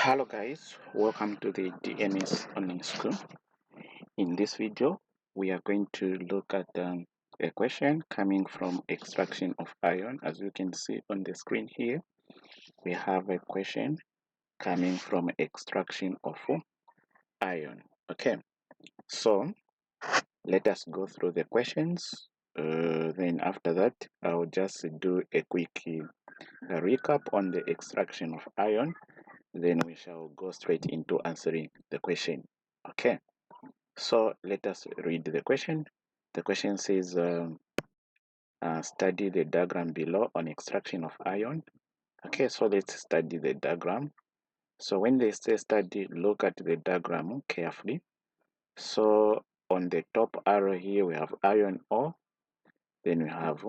Hello guys, welcome to the DNS online school. In this video, we are going to look at a question coming from extraction of iron. As you can see on the screen here, we have a question coming from extraction of iron. Okay, so let us go through the questions. Then after that, I'll just do a quick recap on the extraction of iron. Then we shall go straight into answering the question. Okay, so let us read the question. The question says, study the diagram below on extraction of iron. Okay, so let's study the diagram. So when they say study, look at the diagram carefully. So on the top arrow here, we have iron ore, then we have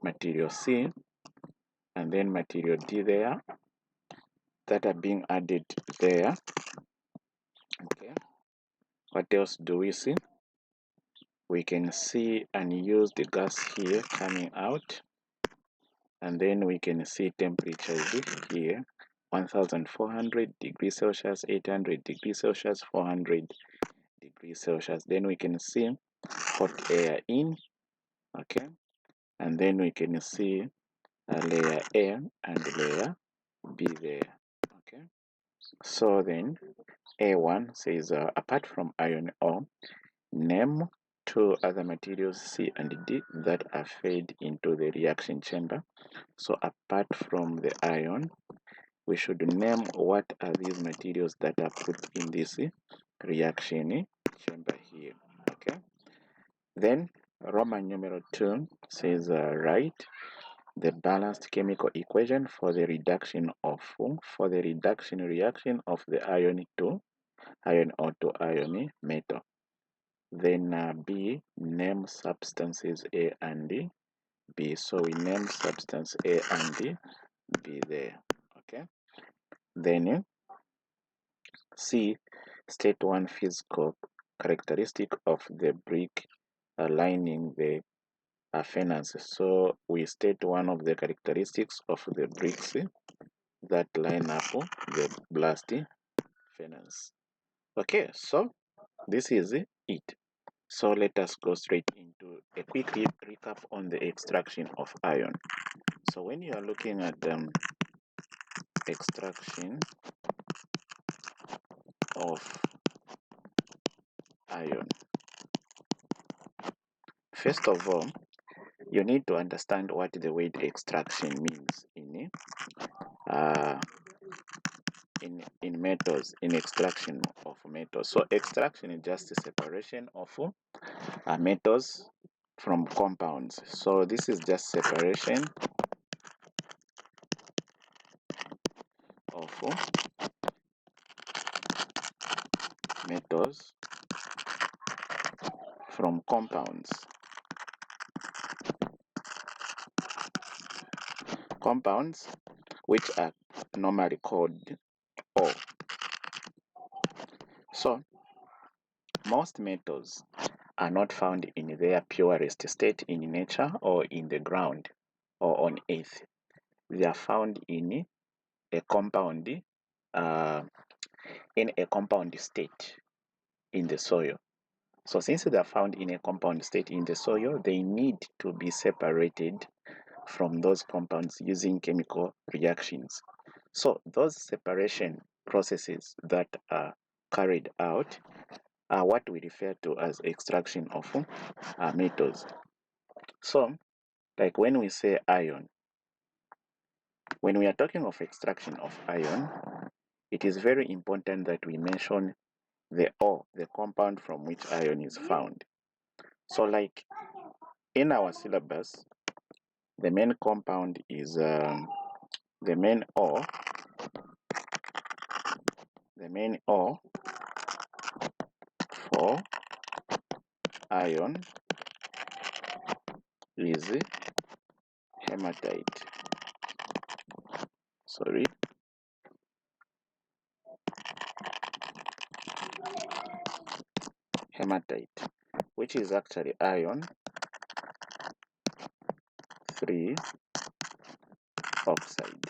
material C, and then material D there, that are being added there. Okay, what else do we see? We can see unused gas here coming out, and then we can see temperatures here: 1400 degrees Celsius, 800 degrees Celsius, 400 degrees Celsius. Then we can see hot air in, okay, and then we can see layer A and layer B there. Okay, so then A1 says, apart from iron ore, name two other materials C and D that are fed into the reaction chamber. So apart from the iron, we should name what are these materials that are put in this reaction chamber here. Okay, then Roman numeral 2 says, write the balanced chemical equation for the reduction reaction of the iron ore to iron metal. Then B, name substances A and B. So we name substance A and B there. Okay. Then C, state one physical characteristic of the brick lining the furnace. So we state one of the characteristics of the bricks that line up the blast furnace. Okay, so this is it. So let us go straight into a quick recap on the extraction of iron. So when you are looking at extraction of iron, first of all, you need to understand what the word extraction means in metals, in extraction of metals. So extraction is just a separation of metals from compounds. So this is just separation of metals from compounds. Compounds which are normally called ore. So most metals are not found in their purest state in nature or in the ground or on earth. They are found in a compound state in the soil. So since they are found in a compound state in the soil, they need to be separated from those compounds using chemical reactions. So those separation processes that are carried out are what we refer to as extraction of metals. So, like when we say iron, when we are talking of extraction of iron, it is very important that we mention the ore, the compound from which iron is found. So like in our syllabus, the main compound is the main ore for iron is hematite. Sorry. Hematite, which is actually iron 3 oxide.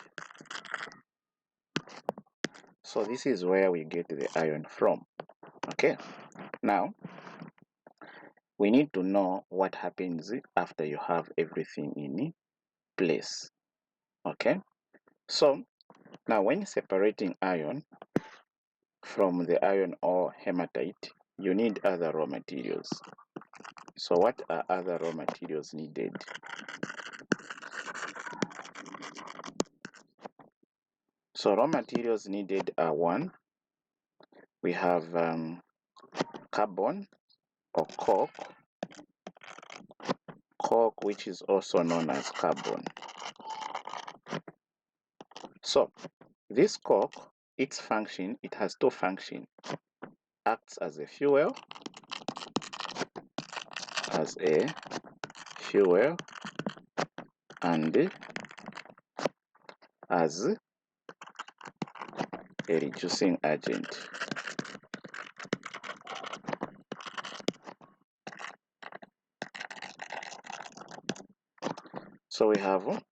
So this is where we get the iron from. Okay, now we need to know what happens after you have everything in place. Okay, so now when separating iron from the iron or hematite, you need other raw materials. So what are other raw materials needed? So raw materials needed are one, we have carbon or coke, which is also known as carbon. So this coke, its function, it has two functions. Acts as a fuel, and as a reducing agent. So we have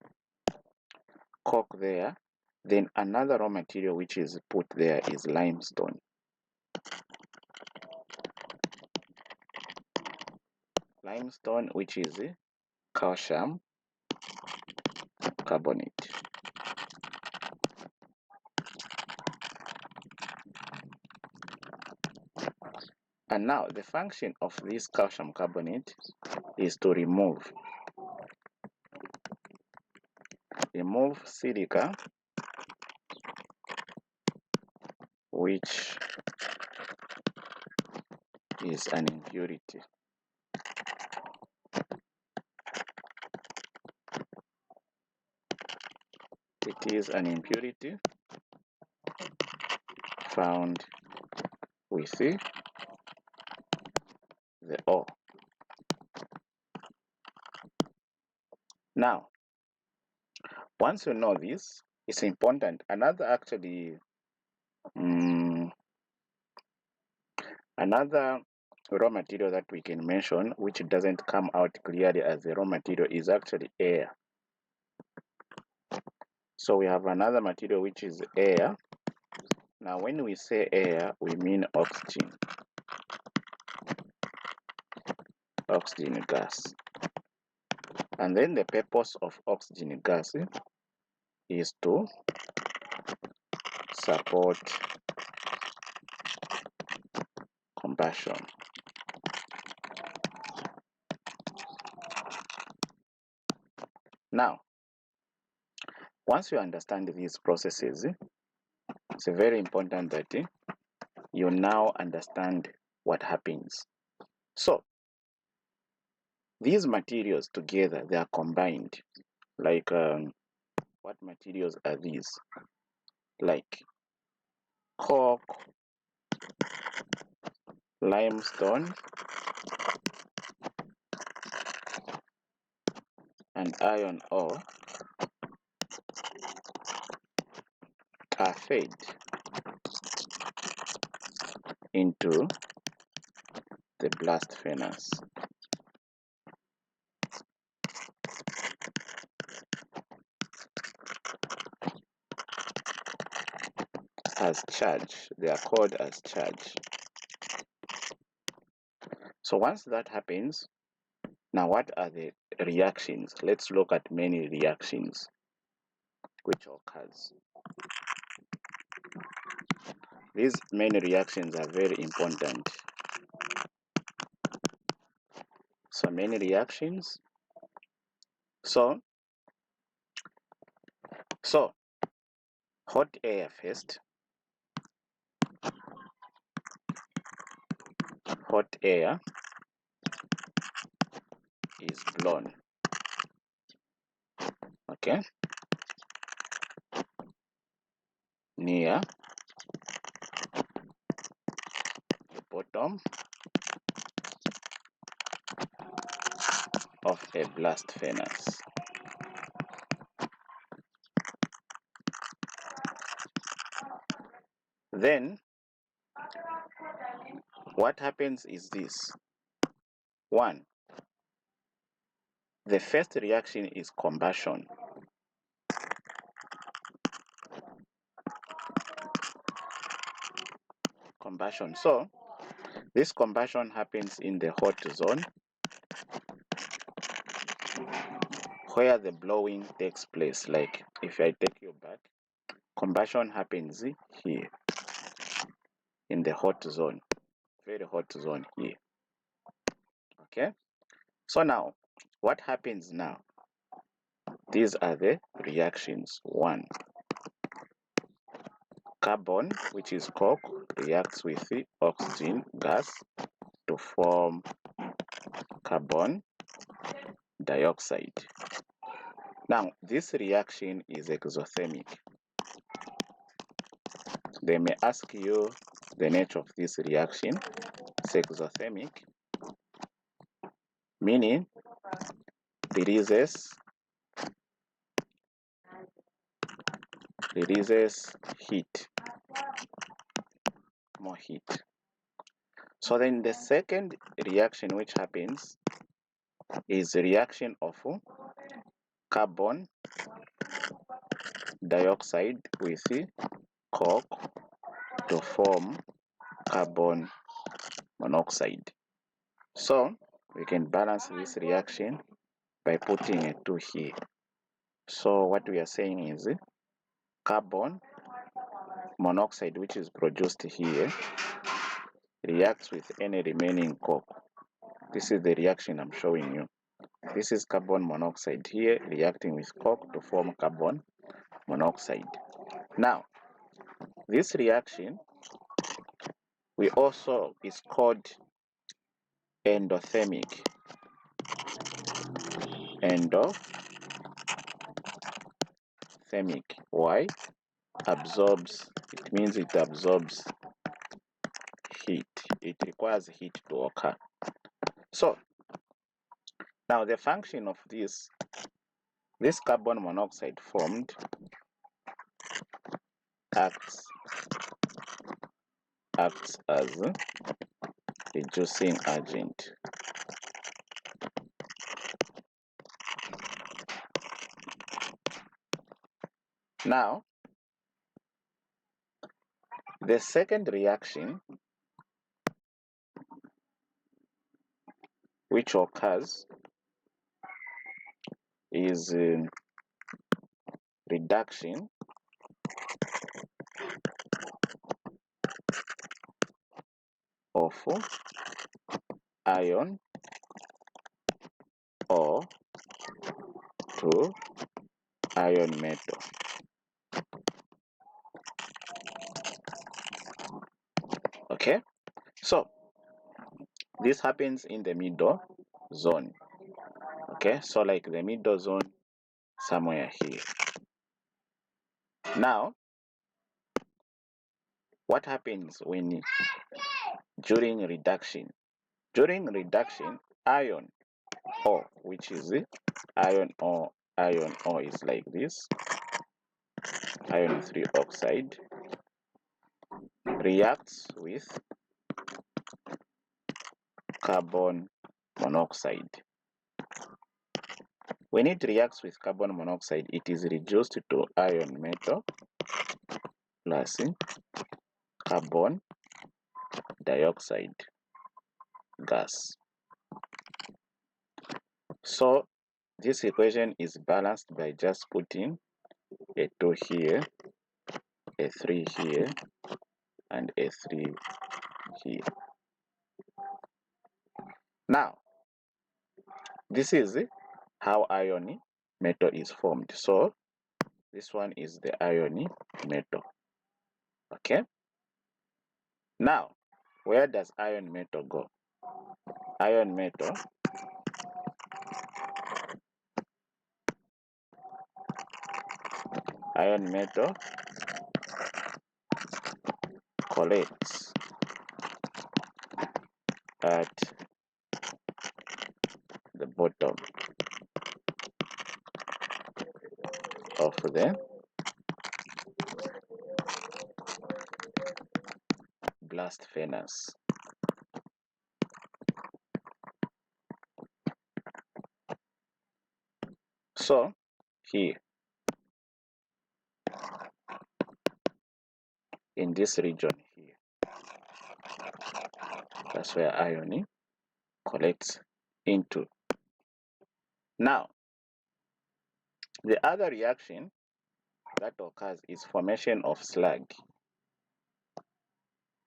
coke there. Then another raw material which is put there is limestone. Limestone, which is calcium carbonate. And now the function of this calcium carbonate is to remove silica, which is an impurity. It is an impurity found with the ore. Now, once you know this, it's important. Another raw material that we can mention, which doesn't come out clearly as a raw material, is actually air. So we have another material which is air. Now when we say air, we mean oxygen gas. And then the purpose of oxygen gas is to support combustion. Now, once you understand these processes, it's very important that you now understand what happens. So, these materials together, they are combined. Like, what materials are these? Like coke, limestone, and iron ore are fed into the blast furnace. As charge, they are called as charge. So once that happens, now what are the reactions? Let's look at many reactions which occurs. These many reactions are very important. So many reactions. So hot air first. Hot air is blown. Okay. Near the bottom of a blast furnace. Then what happens is this. One, the first reaction is combustion. combustion. So this combustion happens in the hot zone where the blowing takes place. Like if I take you back, combustion happens here in the hot zone, very hot zone here. Okay, so now what happens now? These are the reactions. One, carbon, which is coke, reacts with the oxygen gas to form carbon dioxide. Now, this reaction is exothermic. They may ask you the nature of this reaction. It's exothermic, meaning releases heat, more heat. So then the second reaction which happens is the reaction of carbon dioxide with coke to form carbon monoxide. So we can balance this reaction by putting a 2 here. So what we are saying is carbon monoxide, which is produced here, reacts with any remaining coke. This is the reaction I'm showing you. This is carbon monoxide here reacting with coke to form carbon monoxide. Now, this reaction we also is called endothermic. Endothermic. Why? It means it absorbs heat. It requires heat to occur. So now the function of this carbon monoxide formed acts as reducing agent. Now, the second reaction which occurs is reduction of iron ore to iron metal. Okay, so this happens in the middle zone. Okay, so like the middle zone somewhere here. Now, what happens when during reduction? During reduction, iron ore, which is iron ore is like this, iron 3 oxide, reacts with carbon monoxide. When it reacts with carbon monoxide, it is reduced to iron metal plus carbon dioxide gas. So this equation is balanced by just putting a 2 here, a 3 here, and a 3 here. Now, this is how iron metal is formed. So this one is the iron metal. Okay. Now, where does iron metal go? Iron metal collects at the bottom of the blast furnace. So here in this region here, That's where iron collects into. Now, the other reaction that occurs is formation of slag.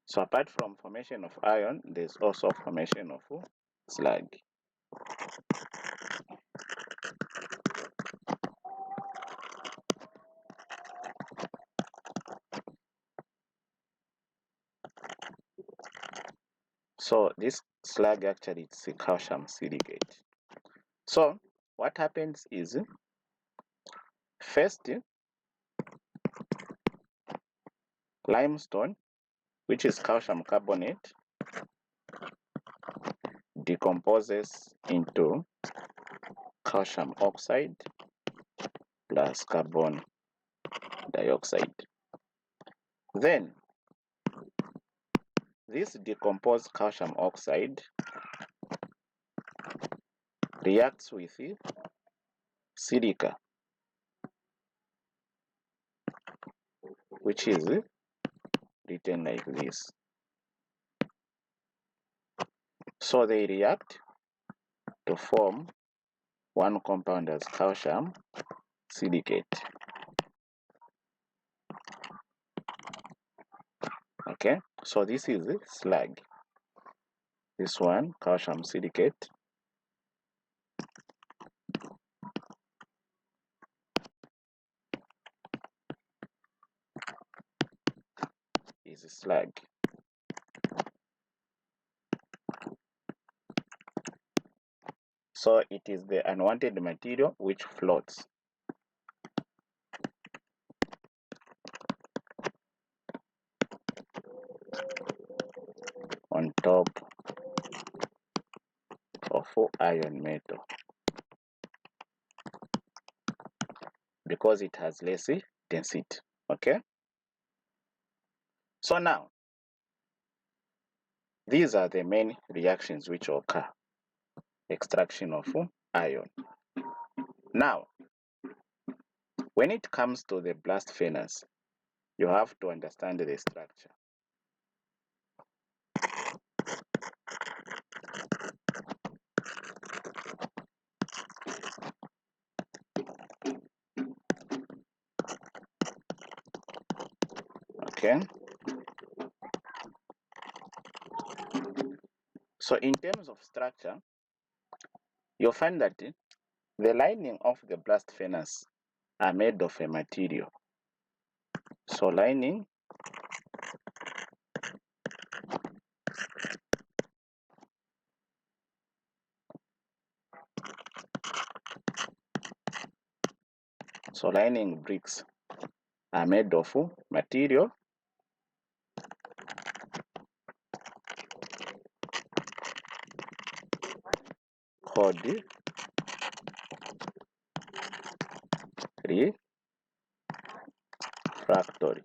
So apart from formation of iron, there's also formation of slag. So this slag actually is a calcium silicate. So what happens is, first, limestone, which is calcium carbonate, decomposes into calcium oxide plus carbon dioxide. Then this decomposed calcium oxide reacts with silica, which is written like this. So they react to form one compound as calcium silicate. Okay, so this is slag. This one, calcium silicate, is slag. So it is the unwanted material which floats. On top of iron metal, because it has less density. Okay, so now these are the main reactions which occur: extraction of iron. Now, when it comes to the blast furnace, you have to understand the structure. Okay, so in terms of structure, you'll find that the lining of the blast furnace are made of a material. So lining bricks are made of material called refractory.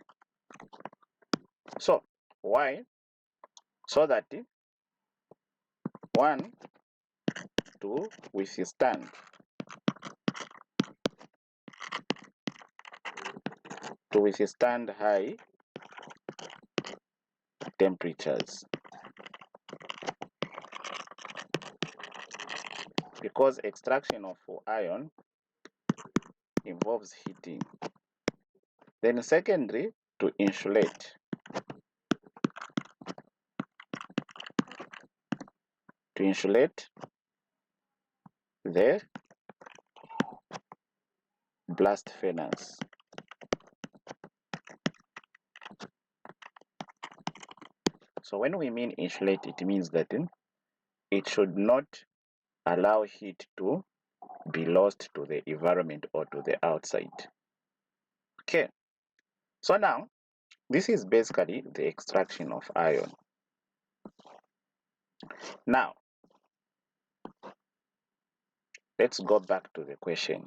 So why? So that one, to withstand high temperatures, because extraction of iron involves heating. Then secondly, to insulate the blast furnace. So when we mean insulate, it means that it should not allow heat to be lost to the environment or to the outside. Okay, so now this is basically the extraction of iron. Now let's go back to the question.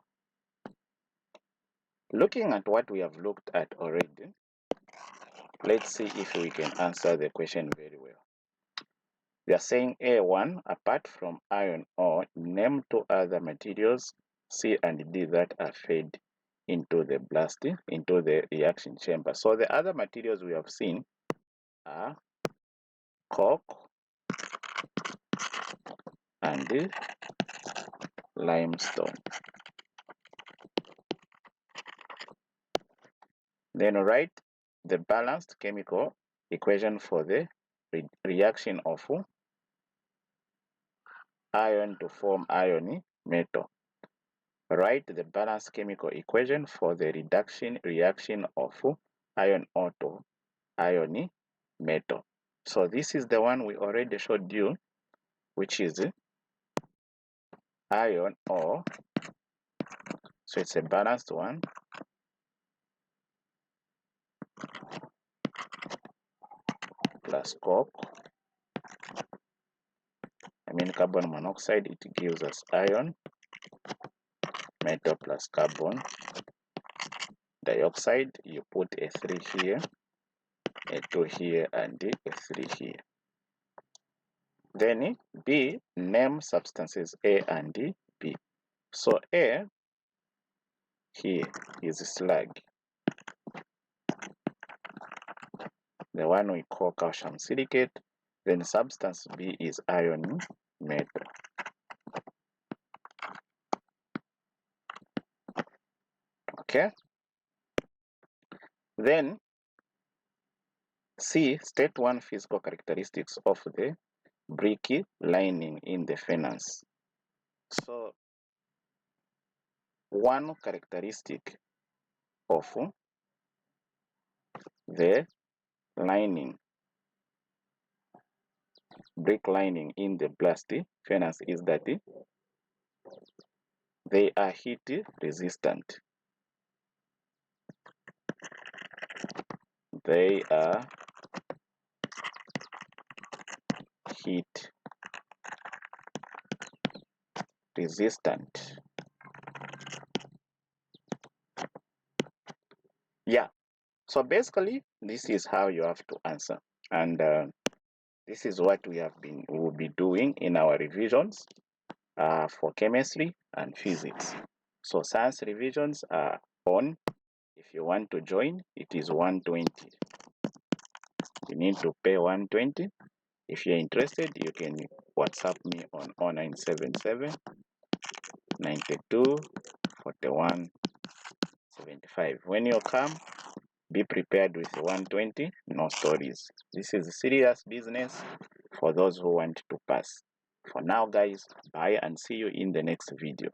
Looking at what we have looked at already, let's see if we can answer the question very well. We are saying A1, apart from iron ore, name two other materials, C and D, that are fed into the reaction chamber. So the other materials we have seen are coke, and limestone. Then write the balanced chemical equation for the reaction of iron to form iron metal. Write the balanced chemical equation for the reaction of iron ore to iron metal. So this is the one we already showed you, which is iron ore. So it's a balanced one. Plus coke, carbon monoxide, it gives us iron. Metal plus carbon dioxide, you put a 3 here, a 2 here, and a 3 here. Then B, name substances A and B. So A here is slag, the one we call calcium silicate. Then substance B is iron metal. Okay. Then C, state one physical characteristics of the brick lining in the furnace. So one characteristic of the lining, brick lining in the blast furnace is that they are heat resistant. They are heat resistant. Yeah, so basically this is how you have to answer, and this is what will be doing in our revisions for chemistry and physics. So science revisions are on. If you want to join, it is 120. You need to pay 120. If you're interested, you can WhatsApp me on 0977 92 41 75. When you come, be prepared with 120, no stories. This is serious business for those who want to pass. For now, guys, bye and see you in the next video.